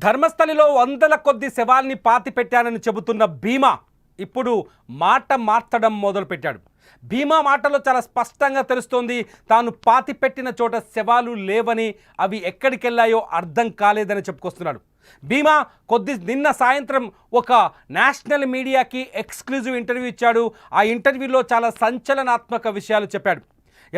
ధర్మస్థలిలో వందల కొద్ది శవాల్ని పాతిపెట్టానని చెబుతున్న భీమా ఇప్పుడు మాట మార్చడం మొదలుపెట్టాడు. భీమా మాటలో చాలా స్పష్టంగా తెలుస్తోంది, తాను పాతిపెట్టిన చోట శవాలు లేవని, అవి ఎక్కడికెళ్ళాయో అర్థం కాలేదని చెప్పుకొస్తున్నాడు. భీమా నిన్న సాయంత్రం ఒక నేషనల్ మీడియాకి ఎక్స్క్లూజివ్ ఇంటర్వ్యూ ఇచ్చాడు. ఆ ఇంటర్వ్యూలో చాలా సంచలనాత్మక విషయాలు చెప్పాడు.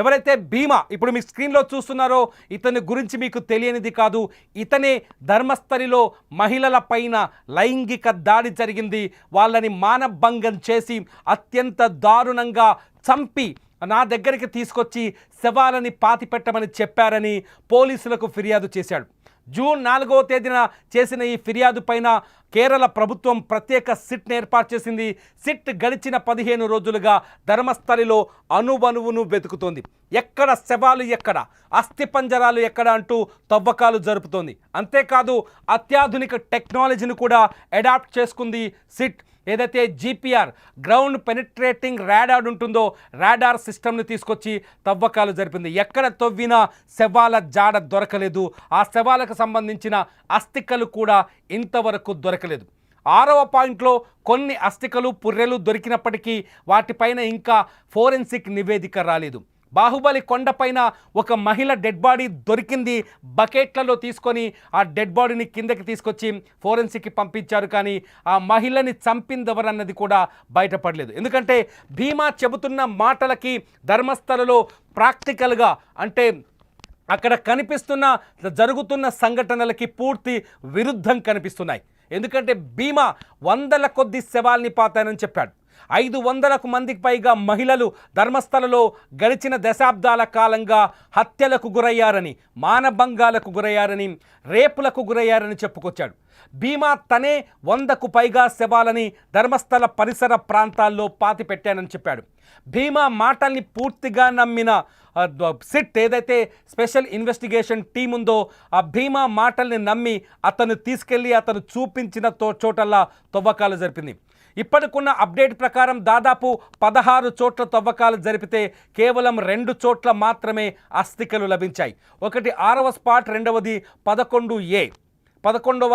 ఎవరైతే భీమా ఇప్పుడు మీ స్క్రీన్లో చూస్తున్నారో ఇతని గురించి మీకు తెలియనిది కాదు. ఇతనే ధర్మస్థలిలో మహిళల పైన లైంగిక దాడి జరిగింది, వాళ్ళని మానభంగం చేసి అత్యంత దారుణంగా చంపి నా దగ్గరికి తీసుకొచ్చి శవాలని పాతిపెట్టమని చెప్పారని పోలీసులకు ఫిర్యాదు చేశాడు. జూన్ 4వ తేదీన చేసిన ఈ ఫిర్యాదు పైన కేరళ ప్రభుత్వం ప్రత్యేక సిట్ను ఏర్పాటు చేసింది. సిట్ గడిచిన 15 రోజులుగా ధర్మస్థలిలో అణువణువును వెతుకుతోంది. ఎక్కడ శవాలు ఎక్కడ, అస్థిపంజరాలు ఎక్కడ అంటూ తవ్వకాలు జరుపుతోంది. అంతేకాదు అత్యాధునిక టెక్నాలజీని కూడా అడాప్ట్ చేసుకుంది సిట్. ఏదైతే జీపీఆర్ గ్రౌండ్ పెనిట్రేటింగ్ రాడార్ ఉంటుందో రాడార్ సిస్టమ్ని తీసుకొచ్చి తవ్వకాలు జరిపింది. ఎక్కడ తవ్వినా శవాల జాడ దొరకలేదు. ఆ శవాలకు సంబంధించిన అస్థికలు కూడా ఇంతవరకు దొరకలేదు. 6వ పాయింట్లో కొన్ని అస్థికలు పుర్రెలు దొరికినప్పటికీ వాటిపైన ఇంకా ఫోరెన్సిక్ నివేదిక రాలేదు. బాహుబలి కొండపైన ఒక మహిళ డెడ్ బాడీ దొరికింది. బకెట్లలో తీసుకొని ఆ డెడ్ బాడీని కిందకి తీసుకొచ్చి ఫోరెన్సిక్కి పంపించారు. కానీ ఆ మహిళని చంపిందెవరన్నది కూడా బయటపడలేదు. ఎందుకంటే భీమా చెబుతున్న మాటలకి ధర్మస్థలలో ప్రాక్టికల్గా అంటే అక్కడ జరుగుతున్న సంఘటనలకి పూర్తి విరుద్ధం కనిపిస్తున్నాయి. ఎందుకంటే భీమా వందల కొద్ది శవాల్ని పాతానని చెప్పాడు. 500కు మందికి పైగా మహిళలు ధర్మస్థలలో గడిచిన దశాబ్దాల కాలంగా హత్యలకు గురయ్యారని, మానభంగాలకు గురయ్యారని, రేపులకు గురయ్యారని చెప్పుకొచ్చాడు. భీమా తనే 100కు పైగా శవాలని ధర్మస్థల పరిసర ప్రాంతాల్లో పాతిపెట్టానని చెప్పాడు. భీమా మాటల్ని పూర్తిగా నమ్మిన సిట్ ఏదైతే స్పెషల్ ఇన్వెస్టిగేషన్ టీం ఉందో ఆ భీమా మాటల్ని నమ్మి అతను తీసుకెళ్ళి అతను చూపించిన చోటల్లా తవ్వకాలు జరిపింది. ఇప్పటికున్న అప్డేట్ ప్రకారం దాదాపు 16 చోట్ల తవ్వకాలు జరిపితే కేవలం 2 చోట్ల మాత్రమే అస్థికలు లభించాయి. ఒకటి 6వ స్పాట్, రెండవది 11వ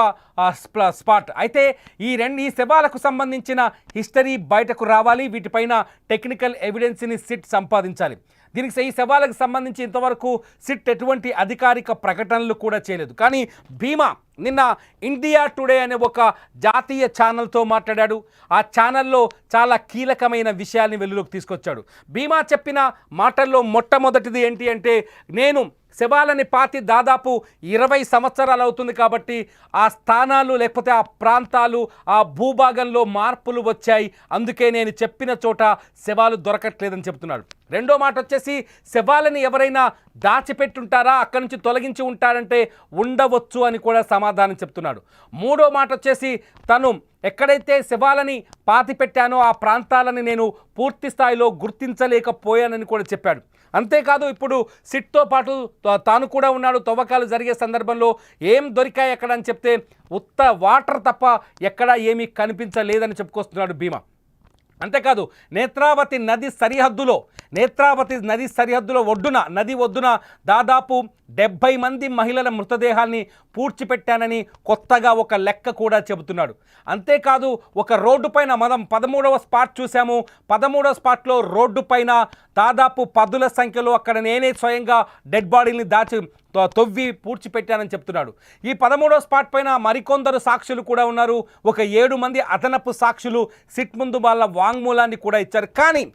స్పాట్. అయితే ఈ శవాలకు సంబంధించిన హిస్టరీ బయటకు రావాలి. వీటిపైన టెక్నికల్ ఎవిడెన్స్ని సిట్ సంపాదించాలి. దీనికి ఈ శవాలకు సంబంధించి ఇంతవరకు సిట్ ఎటువంటి అధికారిక ప్రకటనలు కూడా చేయలేదు. కానీ భీమా నిన్న ఇండియా టుడే అనే ఒక జాతీయ ఛానల్తో మాట్లాడాడు. ఆ ఛానల్లో చాలా కీలకమైన విషయాల్ని వెలుగులోకి తీసుకొచ్చాడు. భీమా చెప్పిన మాటల్లో మొట్టమొదటిది ఏంటి అంటే, నేను శవాలని పాతి దాదాపు 20 సంవత్సరాలు అవుతుంది కాబట్టి ఆ స్థానాలు లేకపోతే ఆ ప్రాంతాలు ఆ భూభాగంలో మార్పులు వచ్చాయి, అందుకే నేను చెప్పిన చోట శవాలు దొరకట్లేదని చెప్తున్నాడు. రెండో మాట వచ్చేసి శవాలని ఎవరైనా దాచిపెట్టుంటారా, అక్కడి నుంచి తొలగించి ఉంటారంటే ఉండవచ్చు అని కూడా సమాధానం చెప్తున్నాడు. మూడో మాట వచ్చేసి తను ఎక్కడైతే శవాలని పాతిపెట్టానో ఆ ప్రాంతాలని నేను పూర్తి స్థాయిలో గుర్తించలేకపోయానని కూడా చెప్పాడు. అంతేకాదు ఇప్పుడు సిట్తో పాటు తాను కూడా ఉన్నాడు. తవ్వకాలు జరిగే సందర్భంలో ఏం దొరికాయి ఎక్కడ అని చెప్తే ఉత్త వాటర్ తప్ప ఎక్కడా ఏమీ కనిపించలేదని చెప్పుకొస్తున్నాడు భీమా. అంతేకాదు నేత్రావతి నది సరిహద్దులో నది ఒడ్డున దాదాపు 70 మంది మహిళల మృతదేహాల్ని పూడ్చిపెట్టానని కొత్తగా ఒక లెక్క కూడా చెబుతున్నాడు. అంతేకాదు ఒక రోడ్డు పైన మనం 13వ స్పాట్ చూసాము. 13వ స్పాట్లో రోడ్డు పైన దాదాపు 10ల సంఖ్యలో అక్కడ నేనే స్వయంగా డెడ్ బాడీని తవ్వి పూడ్చిపెట్టానని చెప్తున్నాడు. ఈ 13వ స్పాట్ పైన మరికొందరు సాక్షులు కూడా ఉన్నారు. ఒక 7 మంది అదనపు సాక్షులు సిట్ ముందు వాళ్ళ వాంగ్మూలాన్ని కూడా ఇచ్చారు. కానీ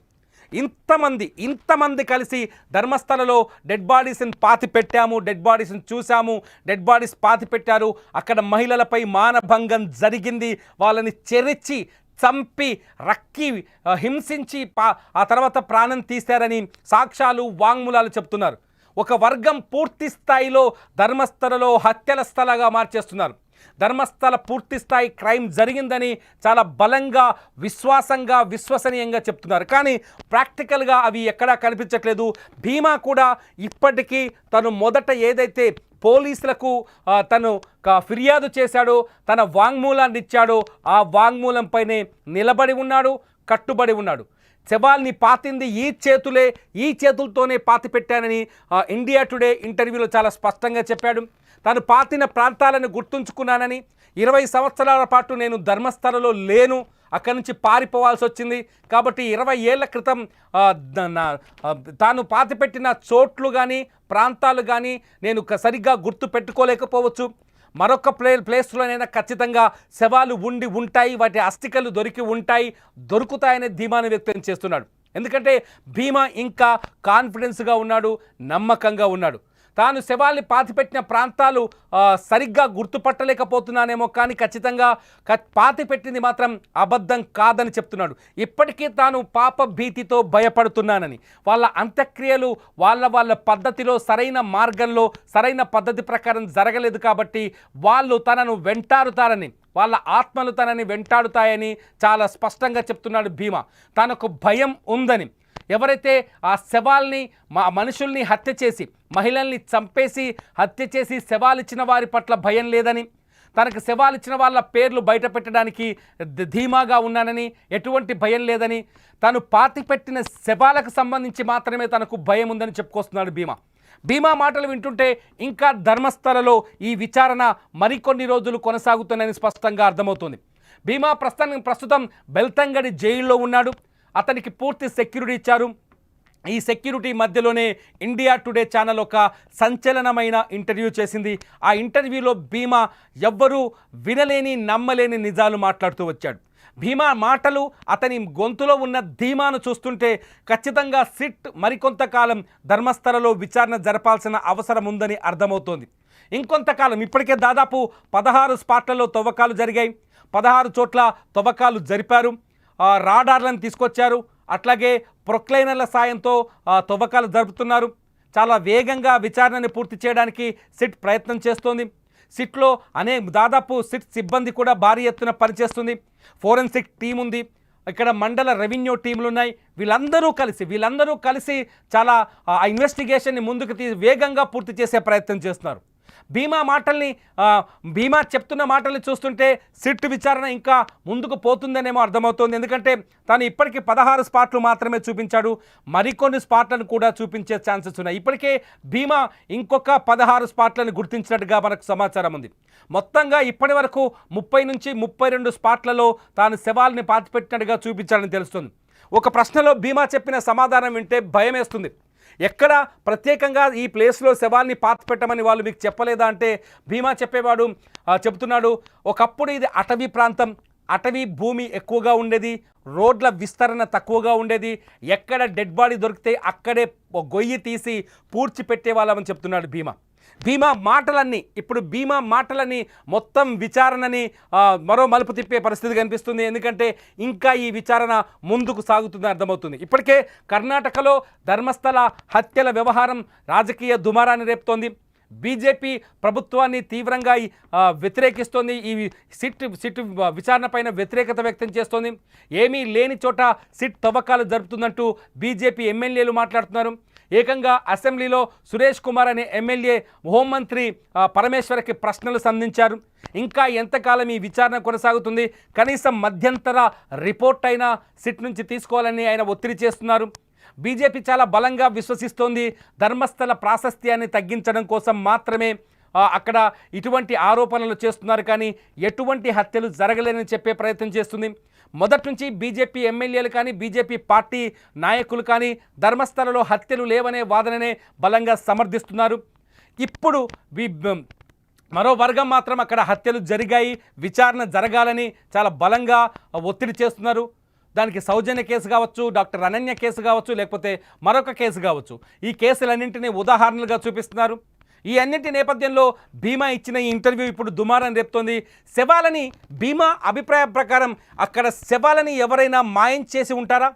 ఇంతమంది కలిసి ధర్మస్థలలో డెడ్ బాడీస్ని పాతిపెట్టాము, డెడ్ బాడీస్ని చూసాము, డెడ్ బాడీస్ పాతిపెట్టారు, అక్కడ మహిళలపై మానభంగం జరిగింది, వాళ్ళని చెరిచి చంపి రక్కి హింసించి ఆ తర్వాత ప్రాణం తీశారని సాక్ష్యాలు వాంగ్మూలాలు చెప్తున్నారు. ఒక వర్గం పూర్తి స్థాయిలో ధర్మస్థలలో హత్యల స్థలంగా మార్చేస్తున్నారు. ధర్మస్థల పూర్తి స్థాయి క్రైమ్ జరిగిందని చాలా బలంగా విశ్వసనీయంగా చెప్తున్నారు. కానీ ప్రాక్టికల్గా అవి ఎక్కడా కనిపించట్లేదు. భీమా కూడా ఇప్పటికీ తను మొదట ఏదైతే పోలీసులకు తను ఫిర్యాదు చేశాడో, తన వాంగ్మూలాన్ని ఇచ్చాడో ఆ వాంగ్మూలంపైనే నిలబడి ఉన్నాడు, కట్టుబడి ఉన్నాడు. శవాల్ని పాతింది ఈ చేతులతోనే పాతిపెట్టానని ఇండియా టుడే ఇంటర్వ్యూలో చాలా స్పష్టంగా చెప్పాడు. తాను పాతిన ప్రాంతాలను గుర్తుంచుకున్నానని 20 సంవత్సరాల పాటు నేను ధర్మస్థలలో లేను, అక్కడి నుంచి పారిపోవాల్సి వచ్చింది కాబట్టి 20 ఏళ్ల క్రితం తాను పాతిపెట్టిన చోట్లు కానీ ప్రాంతాలు కానీ నేను సరిగ్గా గుర్తు పెట్టుకోలేకపోవచ్చు, మరొక ప్లేస్లోనైనా ఖచ్చితంగా శవాలు ఉంటాయి, వాటి అస్థికలు దొరుకుతాయనే ధీమాను వ్యక్తం చేస్తున్నాడు. ఎందుకంటే భీమా ఇంకా కాన్ఫిడెన్స్గా ఉన్నాడు, నమ్మకంగా ఉన్నాడు. తాను శవాల్ని పాతిపెట్టిన ప్రాంతాలు సరిగ్గా గుర్తుపట్టలేకపోతున్నానేమో కానీ ఖచ్చితంగా పాతిపెట్టింది మాత్రం అబద్ధం కాదని చెప్తున్నాడు. ఇప్పటికీ తాను పాప భీతితో భయపడుతున్నానని, వాళ్ళ అంత్యక్రియలు వాళ్ళ పద్ధతిలో సరైన మార్గంలో సరైన పద్ధతి ప్రకారం జరగలేదు కాబట్టి వాళ్ళు తనను వెంటాడుతారని, వాళ్ళ ఆత్మలు తనని వెంటాడుతాయని చాలా స్పష్టంగా చెప్తున్నాడు భీమా. తనకు భయం ఉందని, ఎవరైతే ఆ శవాల్ని మనుషుల్ని హత్య చేసి మహిళల్ని చంపేసి హత్య చేసి శవాలిచ్చిన వారి పట్ల భయం లేదని, తనకు శవాలిచ్చిన వాళ్ళ పేర్లు బయట పెట్టడానికి ధీమాగా ఉన్నానని, ఎటువంటి భయం లేదని, తను పాతిపెట్టిన శవాలకు సంబంధించి మాత్రమే తనకు భయం ఉందని చెప్పుకొస్తున్నాడు భీమా మాటలు వింటుంటే ఇంకా ధర్మస్థలలో ఈ విచారణ మరికొన్ని రోజులు కొనసాగుతుందని స్పష్టంగా అర్థమవుతుంది. భీమా ప్రస్తుతం బెల్తంగడి జైల్లో ఉన్నాడు. అతనికి పూర్తి సెక్యూరిటీ ఇచ్చారు. ఈ సెక్యూరిటీ మధ్యలోనే ఇండియా టుడే ఛానల్ ఒక సంచలనమైన ఇంటర్వ్యూ చేసింది. ఆ ఇంటర్వ్యూలో భీమా ఎవ్వరూ వినలేని నమ్మలేని నిజాలు మాట్లాడుతూ వచ్చాడు. భీమా మాటలు, అతని గొంతులో ఉన్న ధీమాను చూస్తుంటే ఖచ్చితంగా సిట్ మరికొంతకాలం ధర్మస్థలలో విచారణ జరపాల్సిన అవసరం ఉందని అర్థమవుతోంది. ఇంకొంతకాలం, ఇప్పటికే దాదాపు 16 స్పాట్లలో తవ్వకాలు జరిగాయి, 16 చోట్ల తవ్వకాలు జరిపారు, రాడార్లను తీసుకొచ్చారు, అట్లాగే ప్రొక్లైనర్ల సాయంతో తవ్వకాలు జరుపుతున్నారు. చాలా వేగంగా విచారణని పూర్తి చేయడానికి సిట్ ప్రయత్నం చేస్తోంది. సిట్లో దాదాపు సిట్ సిబ్బంది కూడా భారీ ఎత్తున పనిచేస్తుంది. ఫోరెన్సిక్ టీం ఉంది, ఇక్కడ మండల రెవెన్యూ టీంలు ఉన్నాయి. వీళ్ళందరూ కలిసి చాలా ఆ ఇన్వెస్టిగేషన్ని ముందుకు వేగంగా పూర్తి చేసే ప్రయత్నం చేస్తున్నారు. భీమా చెప్తున్న మాటల్ని చూస్తుంటే సిట్ విచారణ ఇంకా ముందుకు పోతుందనేమో అర్థమవుతోంది. ఎందుకంటే తాను ఇప్పటికీ 16 స్పాట్లు మాత్రమే చూపించాడు, మరికొన్ని స్పాట్లను కూడా చూపించే ఛాన్సెస్ ఉన్నాయి. ఇప్పటికే భీమా ఇంకొక 16 స్పాట్లను గుర్తించినట్టుగా మనకు సమాచారం ఉంది. మొత్తంగా ఇప్పటి వరకు 30 నుంచి 32 స్పాట్లలో తాను శవాల్ని పాతిపెట్టినట్టుగా చూపించాలని తెలుస్తుంది. ఒక ప్రశ్నలో భీమా చెప్పిన సమాధానం వింటే భయం వేస్తుంది. ఎక్కడ ప్రత్యేకంగా ఈ ప్లేస్లో శవాల్ని పాతిపెట్టమని వాళ్ళు మీకు చెప్పలేదా అంటే భీమా చెప్తున్నాడు, ఒకప్పుడు ఇది అటవీ ప్రాంతం, అటవీ భూమి ఎక్కువగా ఉండేది, రోడ్ల విస్తరణ తక్కువగా ఉండేది, ఎక్కడ డెడ్ బాడీ దొరికితే అక్కడే గొయ్యి తీసి పూడ్చిపెట్టేవాళ్ళమని చెప్తున్నాడు భీమా మాటలన్నీ మొత్తం విచారణని మరో మలుపు తిప్పే పరిస్థితి కనిపిస్తుంది. ఎందుకంటే ఇంకా ఈ విచారణ ముందుకు సాగుతుందని అర్థమవుతుంది. ఇప్పటికే కర్ణాటకలో ధర్మస్థల హత్యల వ్యవహారం రాజకీయ దుమారాన్ని రేపుతోంది. బీజేపీ ప్రభుత్వాన్ని తీవ్రంగా వ్యతిరేకిస్తోంది. ఈ సిట్ విచారణ పైన వ్యతిరేకత వ్యక్తం చేస్తోంది. ఏమీ లేని చోట సిట్ తవ్వకాలు జరుపుతుందంటూ బీజేపీ ఎమ్మెల్యేలు మాట్లాడుతున్నారు. ఏకంగా అసెంబ్లీలో సురేష్ కుమార్ అనే ఎమ్మెల్యే హోంమంత్రి పరమేశ్వర్కి ప్రశ్నలు సంధించారు. ఇంకా ఎంతకాలం ఈ విచారణ కొనసాగుతుంది, కనీసం మధ్యంతర రిపోర్ట్ అయినా సిట్ నుంచి తీసుకోవాలని ఆయన ఒత్తిడి చేస్తున్నారు. బీజేపీ చాలా బలంగా విశ్వసిస్తోంది ధర్మస్థల ప్రాశస్త్యాన్ని తగ్గించడం కోసం మాత్రమే అక్కడ ఇటువంటి ఆరోపణలు చేస్తున్నారు, కానీ ఎటువంటి హత్యలు జరగలేదని చెప్పే ప్రయత్నం చేస్తుంది. మొదటి నుంచి బీజేపీ ఎమ్మెల్యేలు కానీ బీజేపీ పార్టీ నాయకులు కానీ ధర్మస్థలలో హత్యలు లేవనే వాదననే బలంగా సమర్థిస్తున్నారు. ఇప్పుడు మరో వర్గం మాత్రం అక్కడ హత్యలు జరిగాయి, విచారణ జరగాలని చాలా బలంగా ఒత్తిడి చేస్తున్నారు. దానికి సౌజన్య కేసు కావచ్చు, డాక్టర్ అనన్య కేసు కావచ్చు, లేకపోతే మరొక కేసు కావచ్చు, ఈ కేసులన్నింటినీ ఉదాహరణలుగా చూపిస్తున్నారు. ఈ అన్నింటి నేపథ్యంలో భీమా ఇచ్చిన ఈ ఇంటర్వ్యూ ఇప్పుడు దుమారం రేపుతోంది. శవాలని భీమా అభిప్రాయం ప్రకారం అక్కడ శవాలని ఎవరైనా మాయం చేసి ఉంటారా?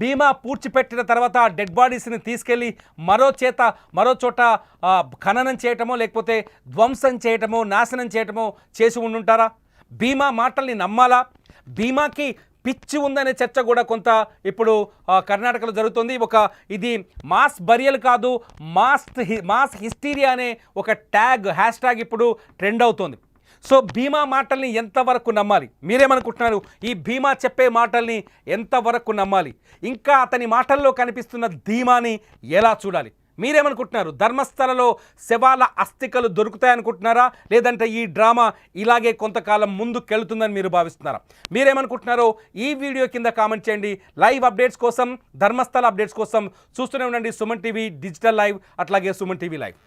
భీమా పూడ్చిపెట్టిన తర్వాత డెడ్ బాడీస్ని తీసుకెళ్ళి మరో చోట ఖననం చేయటమో లేకపోతే ధ్వంసం చేయటమో నాశనం చేయటమో చేసి ఉండుంటారా? భీమా మాటల్ని నమ్మాలా? భీమాకి పిచ్చి ఉందనే చర్చ కూడా కొంత ఇప్పుడు కర్ణాటకలో జరుగుతుంది. ఇది మాస్ బరియల్ కాదు, మాస్ హిస్టీరియా అనే ఒక హ్యాష్ ట్యాగ్ ఇప్పుడు ట్రెండ్ అవుతోంది. సో భీమా మాటల్ని ఎంతవరకు నమ్మాలి? మీరేమనుకుంటున్నారు? ఈ భీమా చెప్పే మాటల్ని ఎంతవరకు నమ్మాలి? ఇంకా అతని మాటల్లో కనిపిస్తున్న ధీమాని ఎలా చూడాలి? మీరేమనుకుంటున్నారు? ధర్మస్థలలో శవాల అస్థికలు దొరుకుతాయనుకుంటున్నారా, లేదంటే ఈ డ్రామా ఇలాగే కొంతకాలం ముందుకెళ్తుందని మీరు భావిస్తున్నారా? మీరేమనుకుంటున్నారో ఈ వీడియో కింద కామెంట్ చేయండి. లైవ్ అప్డేట్స్ కోసం, ధర్మస్థల అప్డేట్స్ కోసం చూస్తూనే ఉండండి సుమన్ టీవీ డిజిటల్ లైవ్, అట్లాగే సుమన్ టీవీ లైవ్.